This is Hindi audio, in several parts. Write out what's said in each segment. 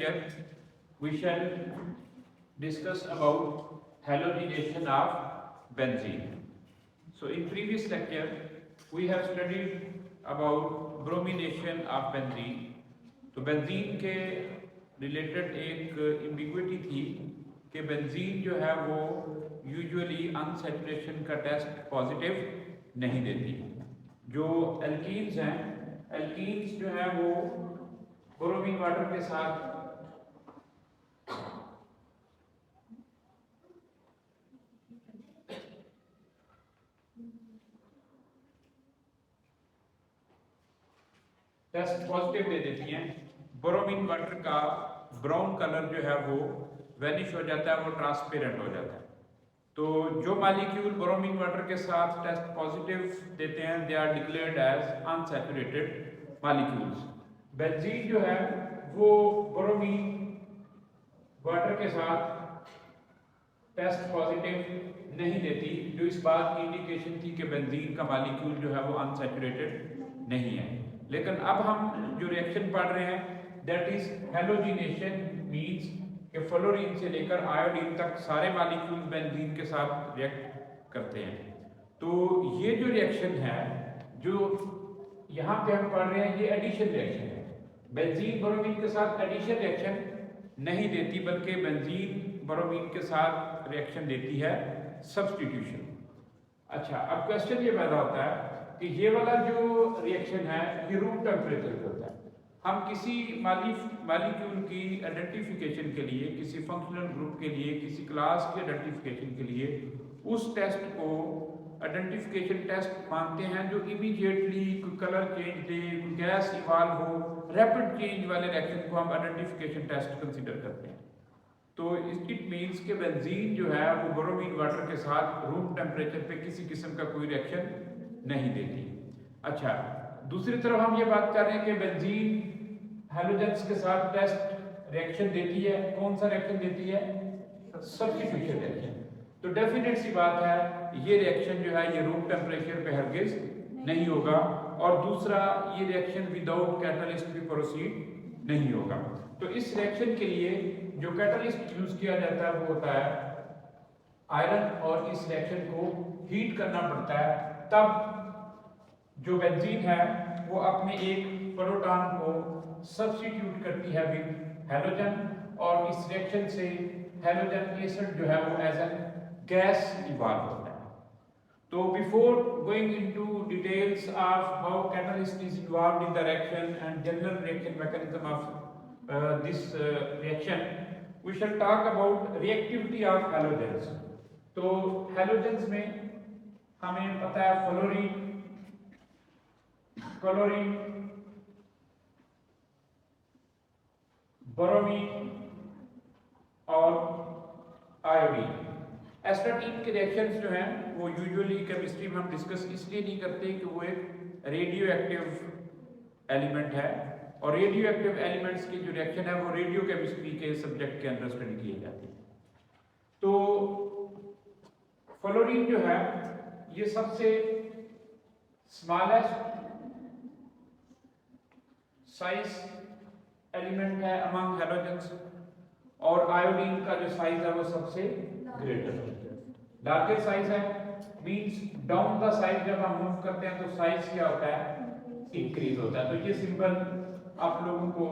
lecture we shall discuss about halogenation of benzene. So in previous lecture we have studied about bromination of benzene. तो बेंजीन के रिलेटेड एक एम्बिग्विटी थी कि बेंजीन जो है वो यूजुअली अनसैचुरेशन का टेस्ट पॉजिटिव नहीं देती। जो एल्कीन्स हैं, एल्कीन्स जो है वो ब्रोमीन वाटर के साथ टेस्ट पॉजिटिव दे देती हैं। ब्रोमीन वाटर का ब्राउन कलर जो है वो वैनिश हो जाता है, वो ट्रांसपेरेंट हो जाता है। तो जो मॉलिक्यूल ब्रोमीन वाटर के साथ टेस्ट पॉजिटिव देते हैं they are declared as unsaturated molecules. Benzene जो है वो ब्रोमीन वाटर के साथ टेस्ट पॉजिटिव नहीं देती, जो इस बात की इंडिकेशन थी कि बेंजीन का मॉलिक्यूल जो है वो अनसैचुरेटेड नहीं है। लेकिन अब हम जो रिएक्शन पढ़ रहे हैं दैट इज हैलोजिनेशन, मींस कि फ्लोरीन से लेकर आयोडीन तक सारे मॉलिक्यूल बेंजीन के साथ रिएक्ट करते हैं। तो ये जो रिएक्शन है जो यहाँ पे हम पढ़ रहे हैं ये एडिशन रिएक्शन है। बेंजीन ब्रोमीन के साथ एडिशन रिएक्शन नहीं देती, बल्कि बेंजीन ब्रोमीन के साथ रिएक्शन देती है सब्स्टिट्यूशन। अच्छा, अब क्वेश्चन ये पैदा होता है कि ये वाला जो रिएक्शन है ये रूम टेम्परेचर पे होता है। हम किसी मॉलिक्यूल की आइडेंटिफिकेशन के लिए, किसी फंक्शनल ग्रुप के लिए, किसी क्लास की आइडेंटिफिकेशन के लिए उस टेस्ट को आइडेंटिफिकेशन टेस्ट मानते हैं जो इमीडिएटली कोई कलर चेंज दे, कोई गैस इवॉल्व हो, रैपिड चेंज वाले रिएक्शन को हम आइडेंटिफिकेशन टेस्ट कंसीडर करते हैं। तो इट मीन्स कि बेंजीन जो है वो ब्रोमीन वाटर के साथ रूम टेम्परेचर पे किसी किस्म का कोई रिएक्शन नहीं देती। अच्छा, दूसरी तरफ हम ये बात कर रहे हैं कि बेंजीन हैलोजेंस के साथ टेस्ट रिएक्शन देती है। कौन सा रिएक्शन देती है? Substitution reaction. तो डेफिनेट सी बात है ये रिएक्शन जो है ये रूम टेम्परेचर पे हरगिज नहीं होगा, और दूसरा ये रिएक्शन विदाउट कैटलिस्ट भी प्रोसीड नहीं होगा। तो इस रिएक्शन के लिए जो कैटलिस्ट यूज किया जाता है वो होता है आयरन, और इस रिएक्शन को हीट करना पड़ता है, तब जो बेंजीन है वो अपने एक प्रोटॉन को सब्स्टिट्यूट करती है विद हैलोजन, और इस रिएक्शन से हैलोजन एसिड जो है वो एज एन गैस इवॉल्व होता है। तो before going into details of how catalyst is involved in the reaction and general reaction mechanism of this reaction, we shall talk about reactivity of halogens. तो हैलोजेंस में हमें पता है फ्लोरीन, क्लोरीन, ब्रोमीन और आयोडीन। एस्टाटीन के रिएक्शंस जो हैं वो यूजुअली केमिस्ट्री में हम डिस्कस इसलिए नहीं करते कि वो एक रेडियो एक्टिव एलिमेंट है, और रेडियो एक्टिव एलिमेंट्स की जो रिएक्शन है वो रेडियो केमिस्ट्री के सब्जेक्ट के अंदर स्टडी किए जाते हैं। तो फ्लोरीन जो है ये सबसे स्मॉलेस्ट साइज एलिमेंट है अमंग हैलोजेंस, और आयोडीन का जो साइज है वो सबसे ग्रेटर लार्जेस्ट साइज है। मींस डाउन द साइज जब हम मूव करते हैं तो साइज क्या होता है? इंक्रीज होता है। तो ये सिंबल आप लोगों को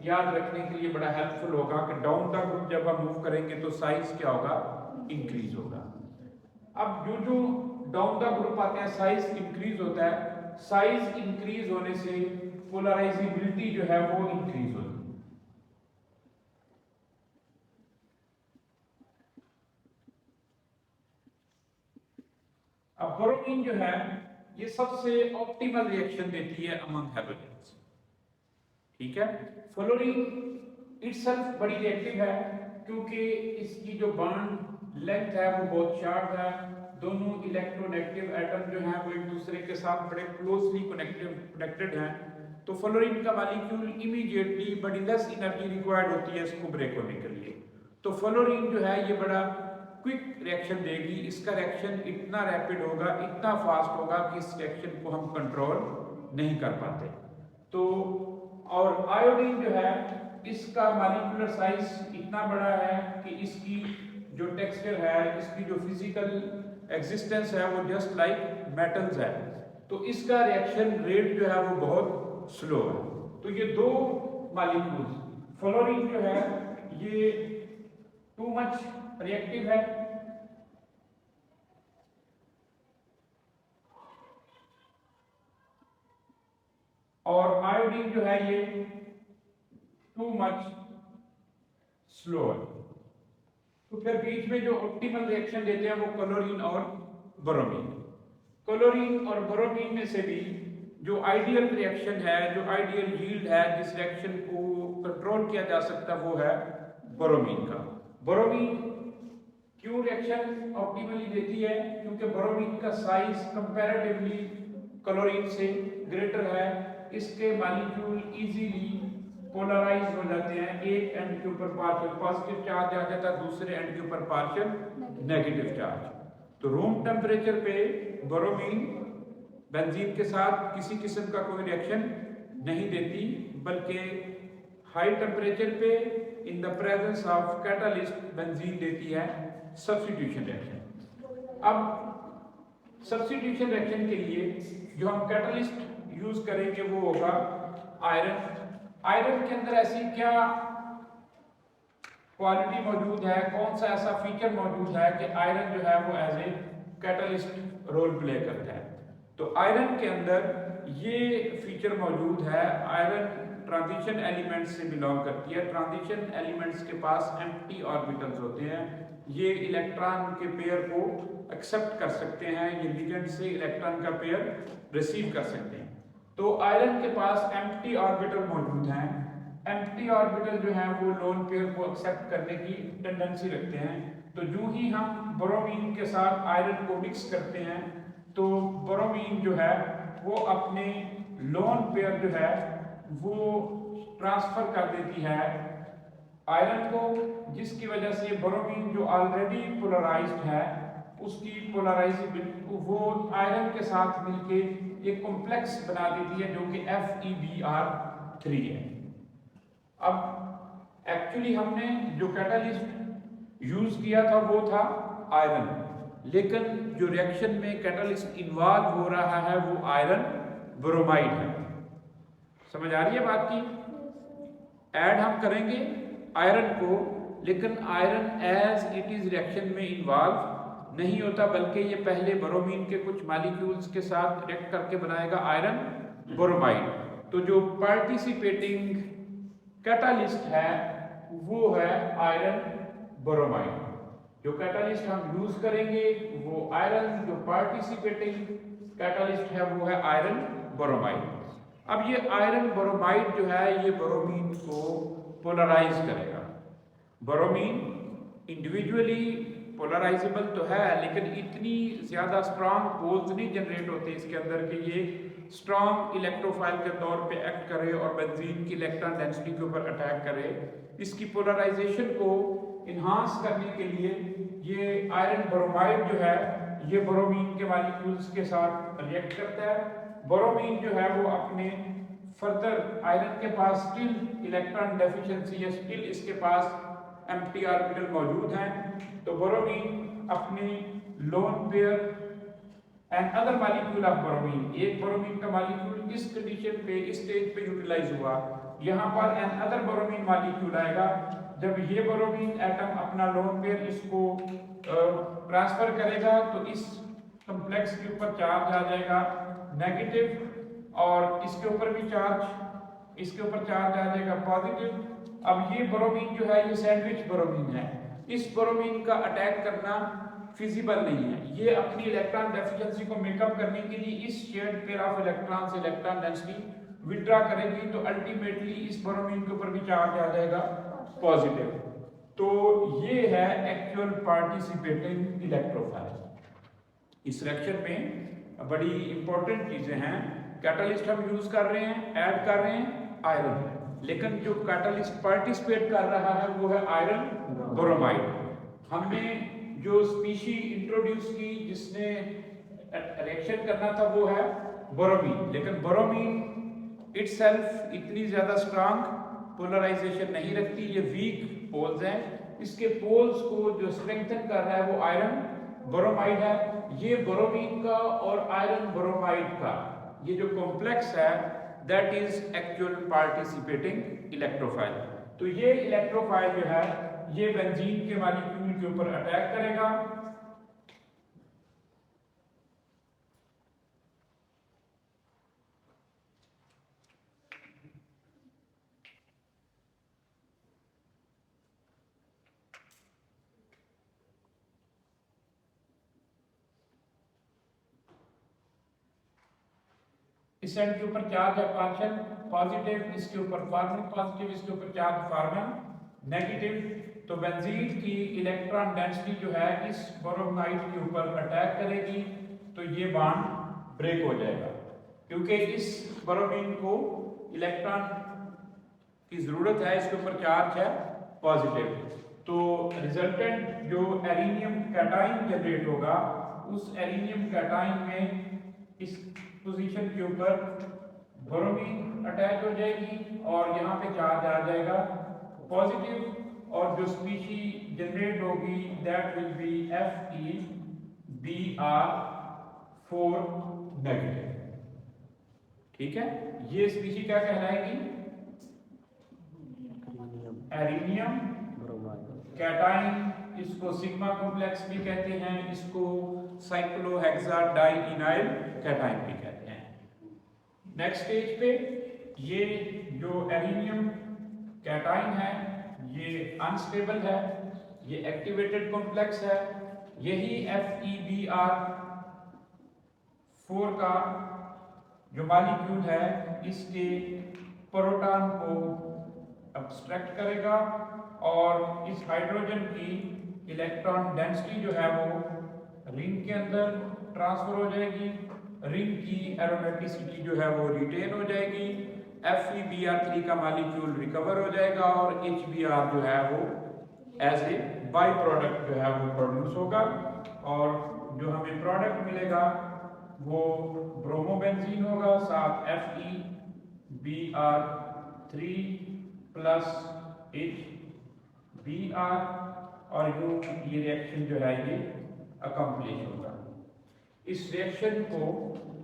याद रखने के लिए बड़ा हेल्पफुल होगा कि डाउन द ग्रुप जब हम मूव करेंगे तो साइज क्या होगा? इंक्रीज होगा। अब जो जो डाउन द ग्रुप आते हैं साइज इंक्रीज होता है। साइज इंक्रीज होने से पोलराइजेबिलिटी जो है वो इंक्रीज होती है। अब ब्रोमीन जो है ये सबसे ऑप्टिमल रिएक्शन देती है अमंग हैलोजेंस, ठीक है। फ्लोरीन इटसेल्फ बड़ी रिएक्टिव है क्योंकि इसकी जो बॉन्ड लेंथ है वो बहुत शार्ट है। दोनों इलेक्ट्रोनेगेटिव एटम जो हैं वो एक दूसरे के साथ बड़े क्लोजली कनेक्टेड हैं। तो फ्लोरीन का मॉलिक्यूल इमीडिएटली बड़ी लेस एनर्जी रिक्वायर्ड होती है इसको ब्रेक होने के लिए। तो फ्लोरीन जो है ये बड़ा क्विक रिएक्शन देगी। इसका रिएक्शन इतना रैपिड होगा, इतना फास्ट होगा कि इस रिएक्शन को हम कंट्रोल नहीं कर पाते। तो और आयोडीन जो है इसका मॉलिक्यूलर साइज इतना बड़ा है कि इसकी जो टेक्सचर है, इसकी जो फिजिकल एग्जिस्टेंस है वो जस्ट लाइक मेटल्स है। तो इसका रिएक्शन रेट जो है वो बहुत स्लो है। तो ये दो मॉलिक्यूल्स, फ्लोरीन जो है ये टू मच रिएक्टिव है, और आयोडीन जो है ये टू मच स्लो है। तो फिर बीच में जो ऑप्टिमल रिएक्शन देते हैं वो क्लोरीन और ब्रोमीन। क्लोरीन और ब्रोमीन में से भी जो आइडियल रिएक्शन है, जो आइडियल यील्ड है, जिस रिएक्शन को कंट्रोल किया जा सकता वो है ब्रोमीन का। ब्रोमीन क्यों रिएक्शन ऑप्टिमली देती है? क्योंकि ब्रोमीन का साइज कंपैरेटिवली क्लोरीन से ग्रेटर है। इसके मॉलिक्यूल इजीली पोलराइज हो जाते हैं, एक एंड के ऊपर पार्शियल पॉजिटिव चार्ज आ जाता है, दूसरे एंड के ऊपर पार्शियल नेगेटिव चार्ज। तो रूम टेम्परेचर पे ब्रोमीन बेंजीन के साथ किसी किस्म का कोई रिएक्शन नहीं देती, बल्कि हाई टेम्परेचर पे in the presence of catalyst benzene देती है सब्स्टिट्यूशन रिएक्शन। अब सब्स्टिट्यूशन रिएक्शन के लिए जो हम कैटालिस्ट यूज करेंगे वो होगा आयरन। आयरन के अंदर ऐसी क्या क्वालिटी मौजूद है, कौन सा ऐसा फीचर मौजूद है कि आयरन जो है वो as a catalyst role play करता है? तो आयरन के अंदर ये फीचर मौजूद है। आयरन ट्रांजिशन एलिमेंट्स से बिलोंग करती है। ट्रांजिशन एलिमेंट्स के पास एम्प्टी ऑर्बिटल्स होते हैं। ये इलेक्ट्रॉन के पेयर को एक्सेप्ट कर सकते हैं, ये लिगेंड से इलेक्ट्रॉन का पेयर रिसीव कर सकते हैं। तो आयरन के पास एम्प्टी ऑर्बिटल मौजूद हैं। एम्प्टी ऑर्बिटल जो है वो लोन पेयर को एक्सेप्ट करने की टेंडेंसी रखते हैं। तो जो ही हम ब्रोमीन के साथ आयरन को मिक्स करते हैं तो ब्रोमीन जो है वो अपने लोन पेयर जो है वो ट्रांसफर कर देती है आयरन को, जिसकी वजह से ब्रोमीन जो ऑलरेडी पोलराइज्ड है उसकी पोलराइजेबिलिटी वो आयरन के साथ मिलके एक कॉम्प्लेक्स बना देती है जो कि FeBr3 है। अब एक्चुअली हमने जो कैटालिस्ट यूज किया था वो था आयरन, लेकिन जो रिएक्शन में कैटालिस्ट इन्वॉल्व हो रहा है वो आयरन ब्रोमाइड है। समझ आ रही है बात की? ऐड हम करेंगे आयरन को, लेकिन iron as it is reaction में इन्वॉल्व नहीं होता, बल्कि ये पहले ब्रोमीन के कुछ मॉलिक्यूल्स के साथ रिएक्ट करके बनाएगा आयरन ब्रोमाइड। तो जो पार्टिसिपेटिंग कैटालिस्ट है वो है आयरन ब्रोमाइड। जो कैटालिस्ट हम यूज करेंगे वो आयरन, जो पार्टिसिपेटिंग कैटालिस्ट है वो है आयरन ब्रोमाइड। अब ये आयरन ब्रोमाइड जो है ये ब्रोमीन को पोलराइज करेगा। ब्रोमीन इंडिविजुअली पोलराइजेबल तो है, लेकिन इतनी ज्यादा स्ट्रॉन्ग पोल्स नहीं जनरेट होते इसके अंदर कि ये स्ट्रॉन्ग इलेक्ट्रोफाइल के तौर पे एक्ट करे और बेंजीन की इलेक्ट्रॉन डेंसिटी के ऊपर अटैक करे। इसकी पोलराइजेशन को इन्हांस करने के लिए ये आयरन ब्रोमाइड जो है ये ब्रोमीन के मॉलिक्यूल्स के साथ रिएक्ट करता है। ब्रोमीन जो है वो अपने फर्दर आयरन के पास स्टिल इलेक्ट्रॉन डेफिशिएंसी है, स्टिल इसके पास एम्प्टी ऑर्बिटल मौजूद हैं। तो ब्रोमीन अपने lone pair and other molecule of bromine, एक ब्रोमीन का मॉलिक्यूल इस कंडीशन पे इस स्टेज पे यूटिलाइज हुआ, यहाँ पर एन अदर ब्रोमीन मॉलिक्यूल आएगा। जब ये ब्रोमीन एटम अपना लोन पेयर इसको ट्रांसफर करेगा तो इस कॉम्प्लेक्स के ऊपर चार्ज आ जाएगा नेगेटिव, और इसके ऊपर भी चार्ज, इसके ऊपर चार्ज आ जाएगा पॉजिटिव। अब ये ब्रोमीन जो है ये सैंडविच ब्रोमीन है। इस ब्रोमीन का अटैक करना फिजिबल नहीं है। ये अपनी इलेक्ट्रॉन डेफिशिएंसी को मेकअप करने के लिए इस शेयर्ड पेयर ऑफ इलेक्ट्रॉन से इलेक्ट्रॉन डेंसिटी विड्रॉ करेगी, तो अल्टीमेटली इस ब्रोमीन के ऊपर भी चार्ज आ जाएगा पॉजिटिव। तो ये है एक्चुअल पार्टिसिपेटिंग इलेक्ट्रोफाइल। इस रिएक्शन में बड़ी इंपॉर्टेंट चीजें हैं। कैटालिस्ट हम यूज कर रहे हैं, ऐड कर रहे हैं आयरन, लेकिन जो कैटालिस्ट पार्टिसिपेट कर रहा है वो है आयरन ब्रोमाइड। हमने जो स्पीशी इंट्रोड्यूस की जिसने रिएक्शन करना था वो है ब्रोमीन, लेकिन ब्रोमीन इटसेल्फ इतनी ज्यादा स्ट्रांग पोलराइजेशन नहीं रखती, ये वीक पोल्स हैं। इसके पोल्स को जो स्ट्रेंथन कर रहा है वो आयरन ब्रोमाइड है। ये ब्रोमीन का और आयरन ब्रोमाइड का ये जो कॉम्प्लेक्स है that is actual participating electrophile. तो ये इलेक्ट्रोफाइल जो है ये बेंजीन के मॉलिक्यूल के ऊपर अटैक करेगा। इस एंड के ऊपर चार्ज है पार्शियल पॉजिटिव, इसके ऊपर फॉर्मल पॉजिटिव, इसके ऊपर चार्ज फॉर्मल नेगेटिव। तो बेंजीन की इलेक्ट्रॉन डेंसिटी जो है इस ब्रोमाइड के ऊपर अटैक करेगी तो ये बॉन्ड ब्रेक हो जाएगा, क्योंकि इस ब्रोमीन को इलेक्ट्रॉन की जरूरत है, इसके ऊपर चार्ज है पॉजिटिव। तो रिजल्टेंट जो एरिनियम कैटाइन जनरेट होगा उस एरिनियम कैटाइन में इस पोजीशन के ऊपर ब्रोमीन अटैच हो जाएगी और यहाँ पे चार्ज आ जाएगा पॉजिटिव, और जो स्पीशी जनरेट होगी that will be FeBr4 negative. ठीक है, ये स्पीशी क्या कहलाएगी? एरिनियम कैटाइन, इसको सिग्मा कॉम्प्लेक्स भी कहते हैं, इसको साइक्लोहेक्साडाइइनाइल कैटाइन भी कहते हैं। नेक्स्ट स्टेज पे ये जो एरिनियम कैटाइन है ये अनस्टेबल है, ये एक्टिवेटेड कॉम्प्लेक्स है। यही FeBr4 का जो मॉलिक्यूल है इसके प्रोटॉन को अब्स्ट्रैक्ट करेगा और इस हाइड्रोजन की इलेक्ट्रॉन डेंसिटी जो है वो रिंग के अंदर ट्रांसफर हो जाएगी, रिंग की एरोमेटिसिटी जो है वो रिटेन हो जाएगी, FeBr3 का मॉलिक्यूल रिकवर हो जाएगा और HBr जो है वो एज ए बाई प्रोडक्ट जो है वो प्रोड्यूस होगा और जो हमें प्रोडक्ट मिलेगा वो ब्रोमोबेंजीन होगा, साथ FeBr3 प्लस HBr और ये रिएक्शन जो है ये अकम्प्लिश होगा। इस रिएक्शन को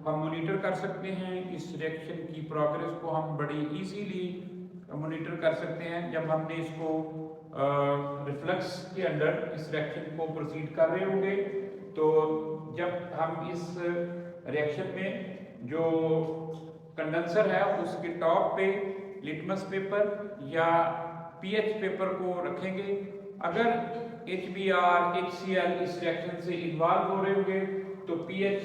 हम मॉनिटर कर सकते हैं, इस रिएक्शन की प्रोग्रेस को हम बड़ी इजीली मॉनिटर कर सकते हैं जब हमने इसको रिफ्लक्स के अंदर इस रिएक्शन को प्रोसीड कर रहे होंगे। तो जब हम इस रिएक्शन में जो कंडेंसर है उसके टॉप पे लिटमस पेपर या पीएच पेपर को रखेंगे, अगर HBr HCl इस रिएक्शन से इन्वॉल्व हो रहे होंगे तो पीएच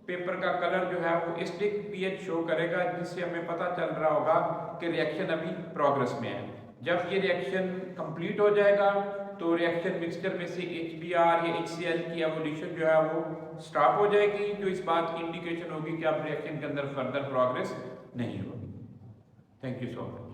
पेपर का कलर जो है वो एसिडिक पीएच शो करेगा, जिससे हमें पता चल रहा होगा कि रिएक्शन अभी प्रोग्रेस में है। जब ये रिएक्शन कंप्लीट हो जाएगा तो रिएक्शन मिक्सचर में से HBr या HCl की एवोल्यूशन जो है वो स्टॉप हो जाएगी, जो इस बात की इंडिकेशन होगी कि अब रिएक्शन के अंदर फर्दर प्रोग्रेस नहीं होगी। Thank you so much.